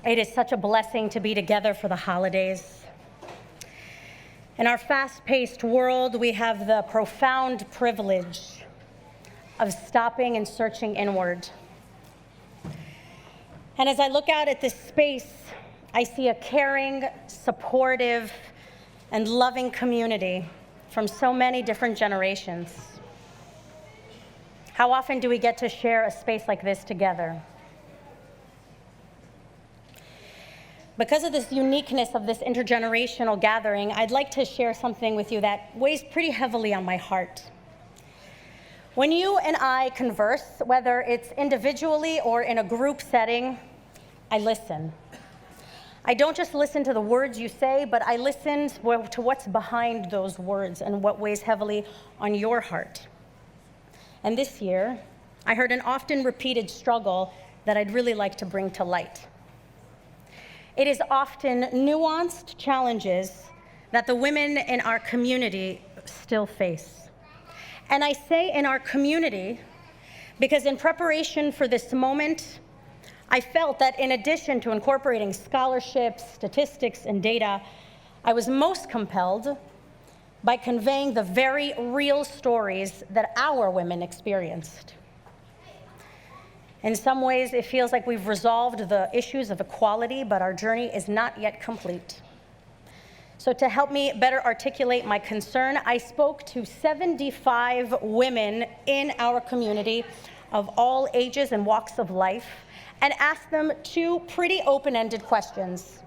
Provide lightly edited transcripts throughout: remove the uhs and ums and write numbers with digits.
It is such a blessing to be together for the holidays. In our fast-paced world, we have the profound privilege of stopping and searching inward. And as I look out at this space, I see a caring, supportive, and loving community from so many different generations. How often do we get to share a space like this together? Because of this uniqueness of this intergenerational gathering, I'd like to share something with you that weighs pretty heavily on my heart. When you and I converse, whether it's individually or in a group setting, I listen. I don't just listen to the words you say, but I listen to what's behind those words and what weighs heavily on your heart. And this year, I heard an often repeated struggle that I'd really like to bring to light. It is often nuanced challenges that the women in our community still face. And I say in our community because in preparation for this moment, I felt that in addition to incorporating scholarship, statistics, and data, I was most compelled by conveying the very real stories that our women experienced. In some ways, it feels like we've resolved the issues of equality, but our journey is not yet complete. So to help me better articulate my concern, I spoke to 75 women in our community of all ages and walks of life and asked them two pretty open-ended questions.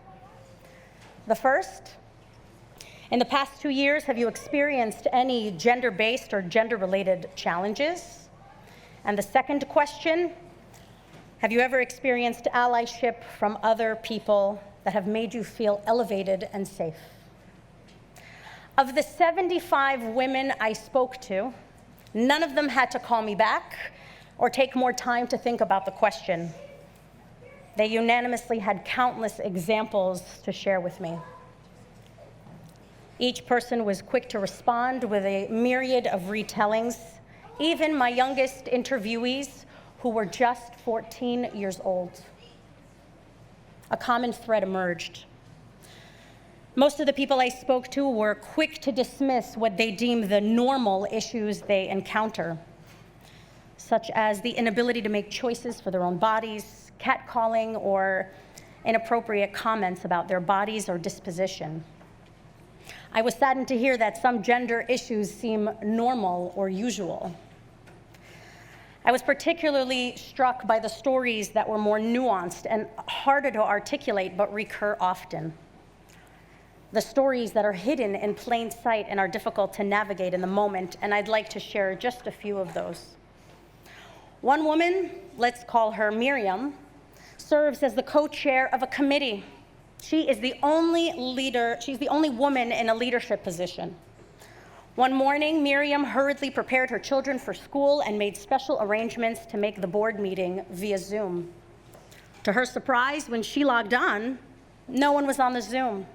The first, in the past 2 years, have you experienced any gender-based or gender-related challenges? And the second question, have you ever experienced allyship from other people that have made you feel elevated and safe? Of the 75 women I spoke to, none of them had to call me back or take more time to think about the question. They unanimously had countless examples to share with me. Each person was quick to respond with a myriad of retellings, even my youngest interviewees, who were just 14 years old. A common thread emerged. Most of the people I spoke to were quick to dismiss what they deem the normal issues they encounter, such as the inability to make choices for their own bodies, catcalling, or inappropriate comments about their bodies or disposition. I was saddened to hear that some gender issues seem normal or usual. I was particularly struck by the stories that were more nuanced and harder to articulate but recur often. The stories that are hidden in plain sight and are difficult to navigate in the moment, and I'd like to share just a few of those. One woman, let's call her Miriam, serves as the co-chair of a committee. She's the only woman in a leadership position. One morning, Miriam hurriedly prepared her children for school and made special arrangements to make the board meeting via Zoom. To her surprise, when she logged on, no one was on the Zoom.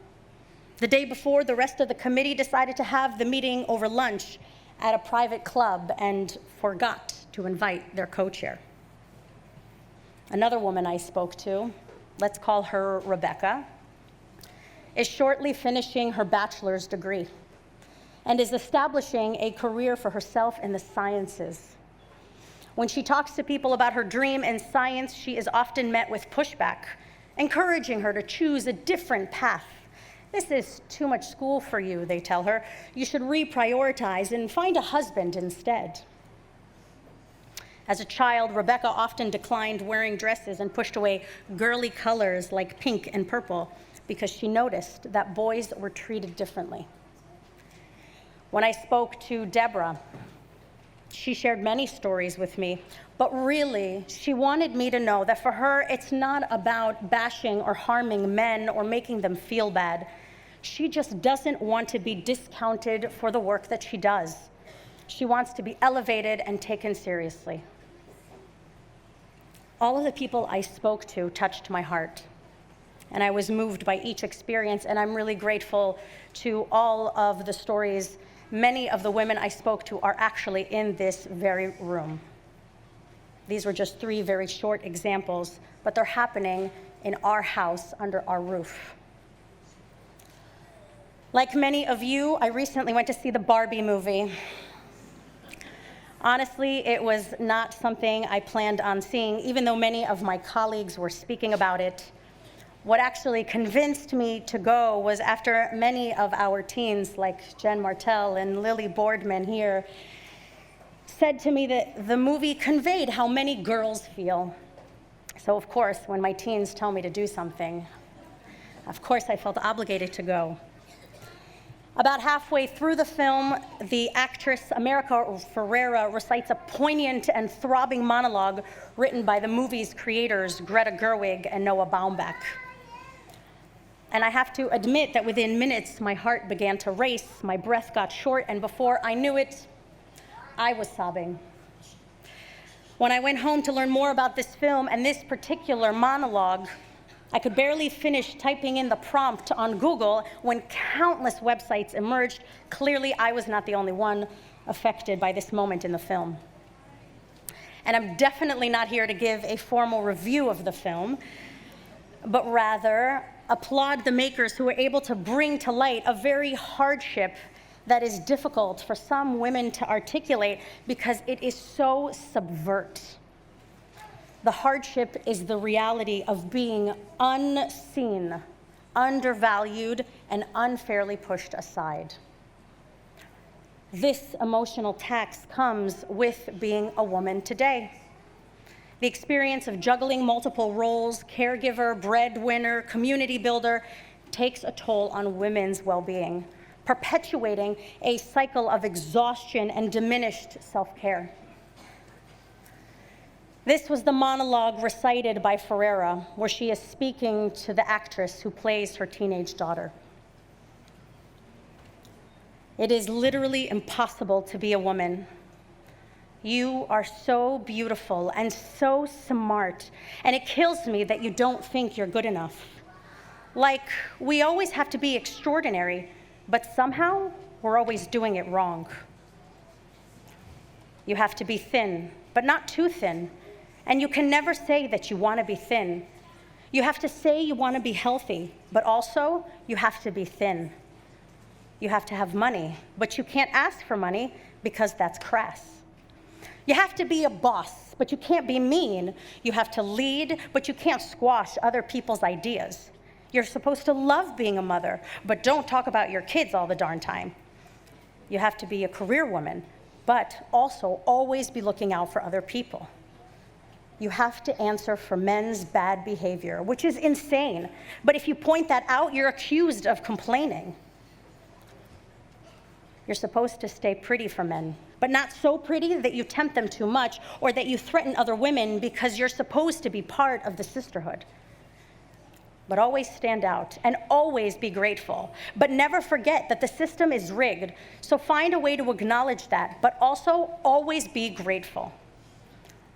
The day before, the rest of the committee decided to have the meeting over lunch at a private club and forgot to invite their co-chair. Another woman I spoke to, let's call her Rebecca, is shortly finishing her bachelor's degree and is establishing a career for herself in the sciences. When she talks to people about her dream in science, she is often met with pushback, encouraging her to choose a different path. This is too much school for you, they tell her. You should reprioritize and find a husband instead. As a child, Rebecca often declined wearing dresses and pushed away girly colors like pink and purple because she noticed that boys were treated differently. When I spoke to Deborah, she shared many stories with me, but really, she wanted me to know that for her, it's not about bashing or harming men or making them feel bad. She just doesn't want to be discounted for the work that she does. She wants to be elevated and taken seriously. All of the people I spoke to touched my heart, and I was moved by each experience, and I'm really grateful to all of the stories. Many of the women I spoke to are actually in this very room. These were just 3 very short examples, but they're happening in our house under our roof. Like many of you, I recently went to see the Barbie movie. Honestly, it was not something I planned on seeing, even though many of my colleagues were speaking about it. What actually convinced me to go was after many of our teens, like Jen Martell and Lily Boardman here, said to me that the movie conveyed how many girls feel. So of course, when my teens tell me to do something, of course I felt obligated to go. About halfway through the film, the actress America Ferrera recites a poignant and throbbing monologue written by the movie's creators, Greta Gerwig and Noah Baumbach. And I have to admit that within minutes, my heart began to race, my breath got short, and before I knew it, I was sobbing. When I went home to learn more about this film and this particular monologue, I could barely finish typing in the prompt on Google when countless websites emerged. Clearly, I was not the only one affected by this moment in the film. And I'm definitely not here to give a formal review of the film, but rather applaud the makers who were able to bring to light a very hardship that is difficult for some women to articulate because it is so subvert. The hardship is the reality of being unseen, undervalued, and unfairly pushed aside. This emotional tax comes with being a woman today. The experience of juggling multiple roles, caregiver, breadwinner, community builder, takes a toll on women's well-being, perpetuating a cycle of exhaustion and diminished self-care. This was the monologue recited by Ferrera, where she is speaking to the actress who plays her teenage daughter. It is literally impossible to be a woman. You are so beautiful and so smart, and it kills me that you don't think you're good enough. Like, we always have to be extraordinary, but somehow we're always doing it wrong. You have to be thin, but not too thin. And you can never say that you want to be thin. You have to say you want to be healthy, but also you have to be thin. You have to have money, but you can't ask for money because that's crass. You have to be a boss, but you can't be mean. You have to lead, but you can't squash other people's ideas. You're supposed to love being a mother, but don't talk about your kids all the darn time. You have to be a career woman, but also always be looking out for other people. You have to answer for men's bad behavior, which is insane. But if you point that out, you're accused of complaining. You're supposed to stay pretty for men, but not so pretty that you tempt them too much or that you threaten other women because you're supposed to be part of the sisterhood. But always stand out and always be grateful. But never forget that the system is rigged, so find a way to acknowledge that, but also always be grateful.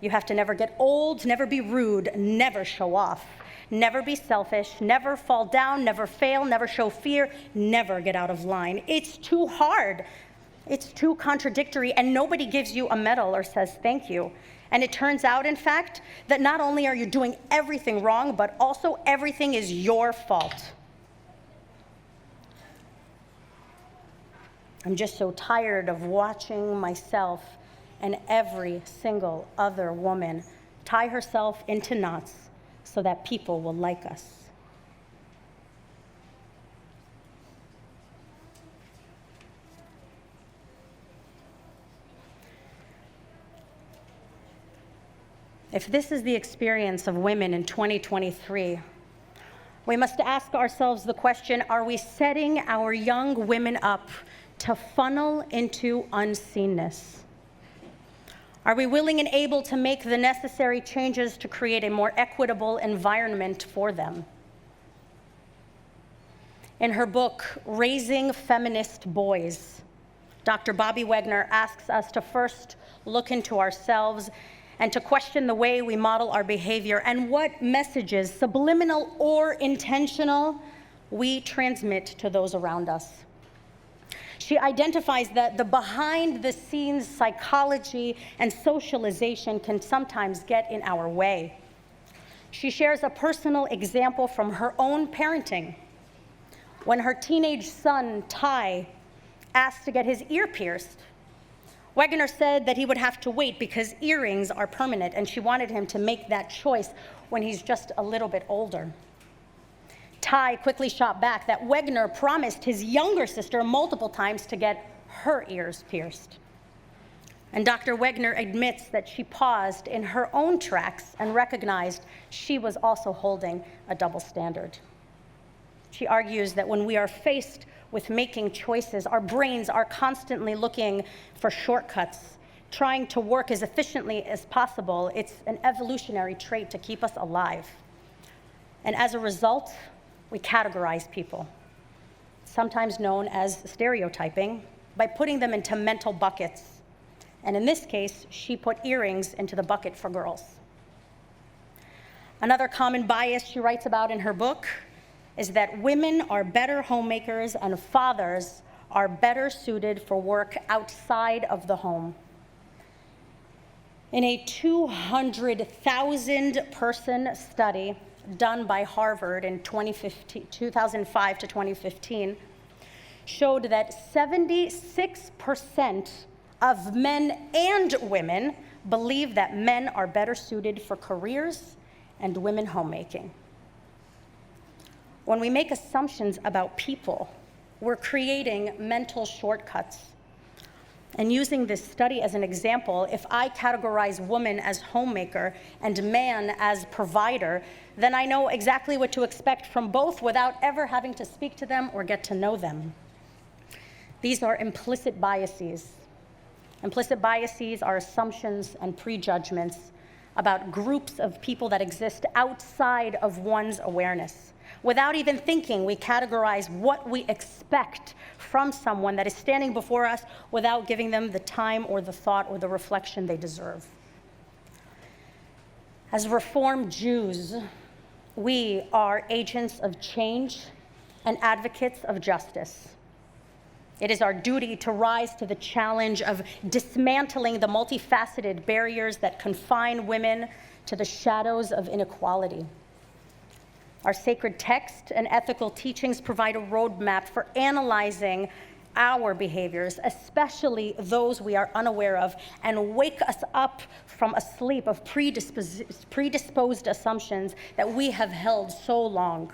You have to never get old, never be rude, never show off, never be selfish, never fall down, never fail, never show fear, never get out of line. It's too hard. It's too contradictory, and nobody gives you a medal or says thank you. And it turns out, in fact, that not only are you doing everything wrong, but also everything is your fault. I'm just so tired of watching myself and every single other woman tie herself into knots so that people will like us. If this is the experience of women in 2023, we must ask ourselves the question, are we setting our young women up to funnel into unseenness? Are we willing and able to make the necessary changes to create a more equitable environment for them? In her book, Raising Feminist Boys, Dr. Bobby Wegner asks us to first look into ourselves and to question the way we model our behavior and what messages, subliminal or intentional, we transmit to those around us. She identifies that the behind-the-scenes psychology and socialization can sometimes get in our way. She shares a personal example from her own parenting. When her teenage son, Ty, asked to get his ear pierced, Wegener said that he would have to wait because earrings are permanent, and she wanted him to make that choice when he's just a little bit older. Ty quickly shot back that Wegener promised his younger sister multiple times to get her ears pierced. And Dr. Wegener admits that she paused in her own tracks and recognized she was also holding a double standard. She argues that when we are faced with making choices, our brains are constantly looking for shortcuts, trying to work as efficiently as possible. It's an evolutionary trait to keep us alive. And as a result, we categorize people, sometimes known as stereotyping, by putting them into mental buckets. And in this case, she put earrings into the bucket for girls. Another common bias she writes about in her book is that women are better homemakers and fathers are better suited for work outside of the home. In a 200,000 person study done by Harvard in 2005 to 2015, showed that 76% of men and women believe that men are better suited for careers and women homemaking. When we make assumptions about people, we're creating mental shortcuts. And using this study as an example, if I categorize woman as homemaker and man as provider, then I know exactly what to expect from both without ever having to speak to them or get to know them. These are implicit biases. Implicit biases are assumptions and prejudgments about groups of people that exist outside of one's awareness. Without even thinking, we categorize what we expect from someone that is standing before us without giving them the time or the thought or the reflection they deserve. As Reformed Jews, we are agents of change and advocates of justice. It is our duty to rise to the challenge of dismantling the multifaceted barriers that confine women to the shadows of inequality. Our sacred text and ethical teachings provide a roadmap for analyzing our behaviors, especially those we are unaware of, and wake us up from a sleep of predisposed assumptions that we have held so long.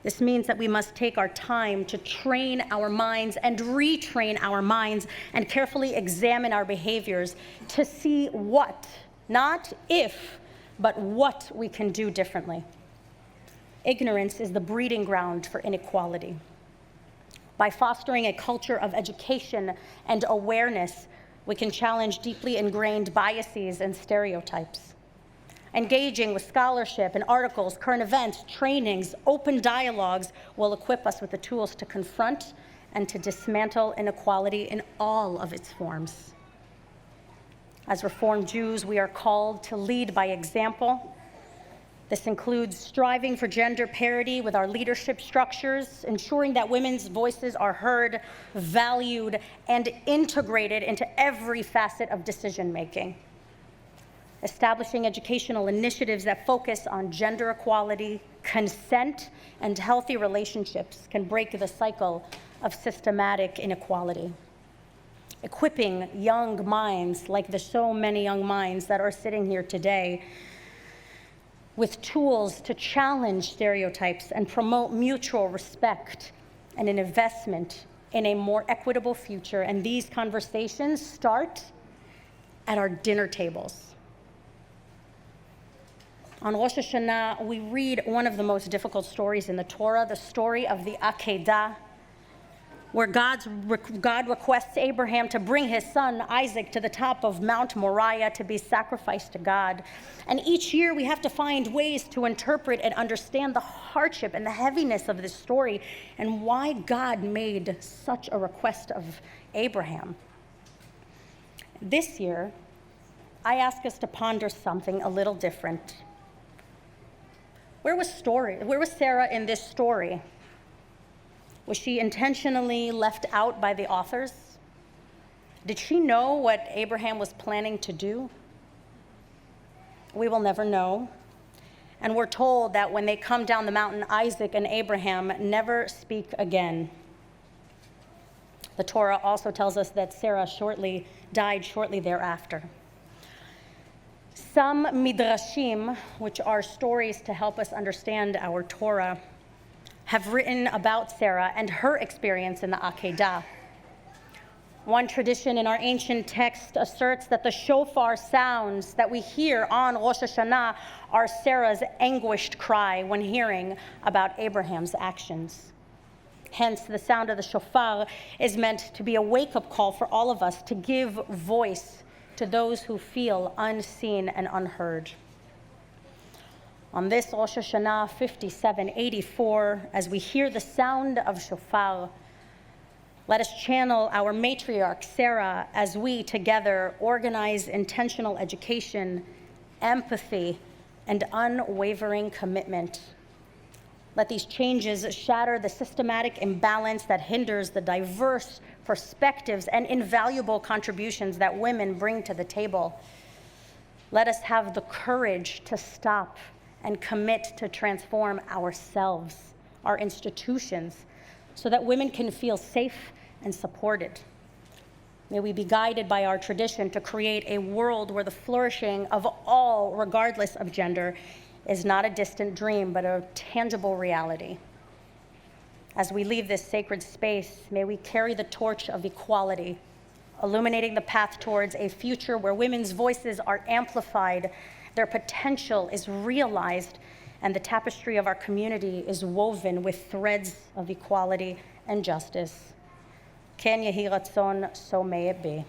This means that we must take our time to train our minds and retrain our minds and carefully examine our behaviors to see what, not if, but what we can do differently. Ignorance is the breeding ground for inequality. By fostering a culture of education and awareness, we can challenge deeply ingrained biases and stereotypes. Engaging with scholarship and articles, current events, trainings, open dialogues will equip us with the tools to confront and to dismantle inequality in all of its forms. As Reformed Jews, we are called to lead by example. This includes striving for gender parity with our leadership structures, ensuring that women's voices are heard, valued, and integrated into every facet of decision-making. Establishing educational initiatives that focus on gender equality, consent, and healthy relationships can break the cycle of systematic inequality. Equipping young minds, like the so many young minds that are sitting here today, with tools to challenge stereotypes and promote mutual respect and an investment in a more equitable future. And these conversations start at our dinner tables. On Rosh Hashanah, we read one of the most difficult stories in the Torah, the story of the Akedah, where God requests Abraham to bring his son Isaac to the top of Mount Moriah to be sacrificed to God. And each year we have to find ways to interpret and understand the hardship and the heaviness of this story and why God made such a request of Abraham. This year, I ask us to ponder something a little different. Where was Sarah in this story? Was she intentionally left out by the authors? Did she know what Abraham was planning to do? We will never know. And we're told that when they come down the mountain, Isaac and Abraham never speak again. The Torah also tells us that Sarah died shortly thereafter. Some midrashim, which are stories to help us understand our Torah, have written about Sarah and her experience in the Akedah. One tradition in our ancient text asserts that the shofar sounds that we hear on Rosh Hashanah are Sarah's anguished cry when hearing about Abraham's actions. Hence, the sound of the shofar is meant to be a wake-up call for all of us to give voice to those who feel unseen and unheard. On this Rosh Hashanah 5784, as we hear the sound of shofar, let us channel our matriarch, Sarah, as we together organize intentional education, empathy, and unwavering commitment. Let these changes shatter the systematic imbalance that hinders the diverse perspectives and invaluable contributions that women bring to the table. Let us have the courage to stop and commit to transform ourselves, our institutions, so that women can feel safe and supported. May we be guided by our tradition to create a world where the flourishing of all, regardless of gender, is not a distant dream, but a tangible reality. As we leave this sacred space, may we carry the torch of equality, illuminating the path towards a future where women's voices are amplified, their potential is realized, and the tapestry of our community is woven with threads of equality and justice. Ken yehi ratzon, so may it be.